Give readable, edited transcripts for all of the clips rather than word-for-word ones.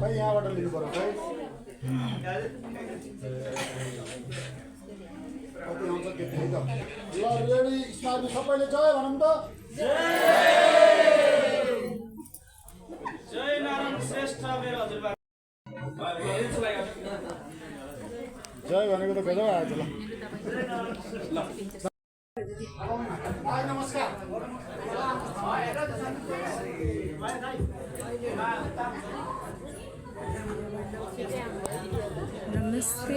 खै यहाँबाट लिनु पर्यो खै कति आउँछ त्यति है त ल रेडी स्टार्ट सबैले जय भनौँ त जय नारायण श्रेष्ठ मेरो हजुरबा जय भनेको त गजब आएछ ल नमस्कार नमस्ते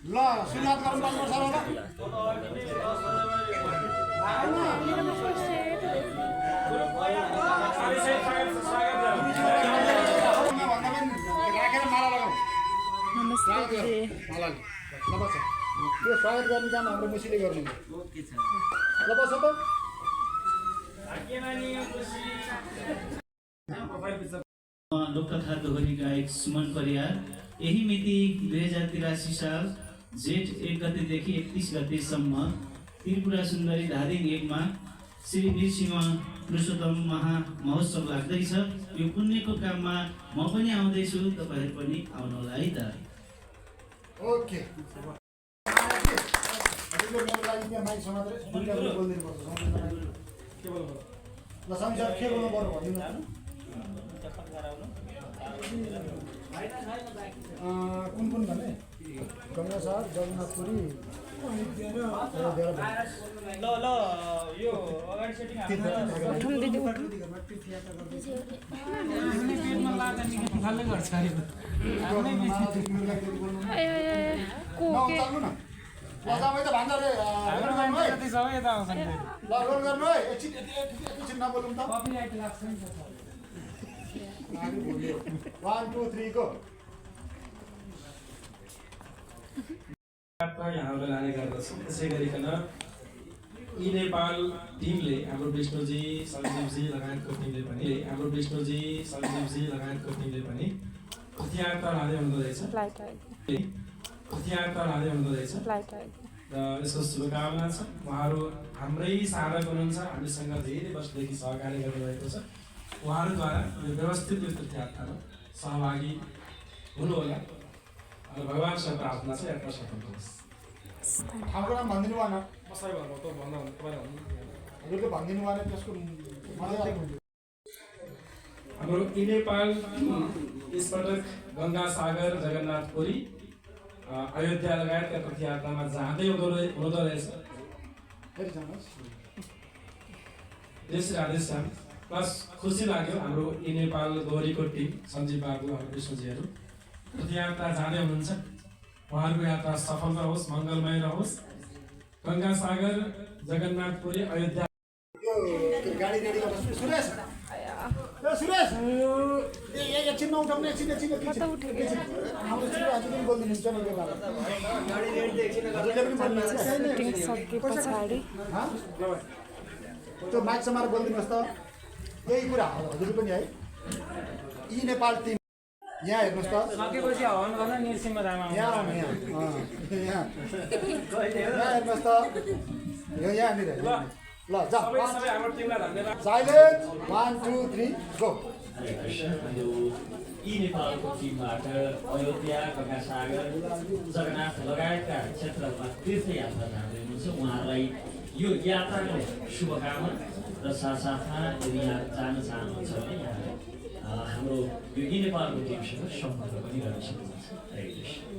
ल सुरुवात गर्नुपर्छ होला राखेर माला लगाऊ नमस्ते मालाले ल बस त्यो स्वागत गर्ने काम हाम्रो मुसीले गर्नु ल बस त लोककथा दोहोरी गायक सुमन परियार यही मिति 2083 साल जेठ 1 गतेदेखि 31 गतेसम्म त्रिपुरा सुन्दरी धादिङ 1 मा श्री वीरसिंह पुरुषोत्तम महोत्सव लाग्दैछ। यो पुण्यको काममा म पनि आउँदैछु, तपाईहरु पनि आउनु होला है त। ओके हजुरले मेरो लागि त्यहाँ माइक समातेर दुईटा बोल्दिनु पर्छ के बोल्नु पर्छ ल समी सर के बोल्नु पर्यो भन्दिनु कुन कुन भने गंगा सागर जगन्नाथपुरी ल ल यो अगाडि सेटिङ प्रथम दिदी लजामै त भान्दा रे सबै यता आउँछन् ल रोल गर्नु है एकछिन नबोलौँ त कपिराइट लाग्छ नि त 1 2 3 गो यहाँबाट लाने गर्दछौँ। त्यसै गरिकन यी नेपाल टिमले हाम्रो विष्णुजी सञ्जीवजी लगायतको टिमले पनि हतियार त लाँदै हुँदो रहेछ र यसको शुभकामना छ। उहाँहरू हाम्रै साधक हुनुहुन्छ, हामीसँग धेरै वर्षदेखि सहकार्य गर्नुभएको छ। उहाँहरूद्वारा यो व्यवस्थित यो तीर्थयात्रामा सहभागी हुनुहोला र भगवानसँग प्रार्थना छ यात्रा सफल होस्। ठाउँको नाम भनिदिनु भएन कसरी भन्नु त भन्दा हजुरले भनिदिनु भएन त्यसको हाम्रो यी नेपाल यसपटक गंगा सागर जगन्नाथपुरी अयोध्या लगायतका तीर्थयात्रामा जाँदै हुँदो रहेछ। राधेश्याम प्लस खुसी लाग्यो हाम्रो यी नेपाल दोहोरीको टिम सञ्जीव बाबु विष्णुजीहरू तीर्थयात्रा जाँदै हुनुहुन्छ। उहाँहरूको यात्रा सफल रहोस्, मङ्गलमय रहोस्। गंगा सागर जगन्नाथपुरी अयोध्या गाडी रेडी गर्नु सुरेश सुरेश एकछिन नउठाउने एकछिन हाम्रो हजुरले बोलिदिनुहुन्छ नि यो बारे हजुरले पनि बोल्नुहुन्छ सके पछाडी त्यो माइक समाएर बोलिदिनुहोस् त यही कुरा हजुरले पनि है यी नेपाल टिम यहाँ हेर्नुहोस् त सकेपछि हवन गर्न निरसिंह रामा यहाँ हेर्नुहोस् त यहाँनिर ल जा सबै हाम्रो टिमलाई धन्यवाद। साइलेन्ट 1 2 3 गो यी नेपालको टिमबाट अयोध्या गंगा सागर जगन्नाथ लगायतका क्षेत्रहरूमा तीर्थयात्रा जाँदै हुनुहुन्छ। उहाँहरूलाई यो यात्राको शुभकामना र साथसाथमा यदि यहाँ जान चाहनुहुन्छ भने यहाँ हाम्रो यो नेपालको टिमसँग सम्पर्क पनि गर्न सक्नुहुन्छ।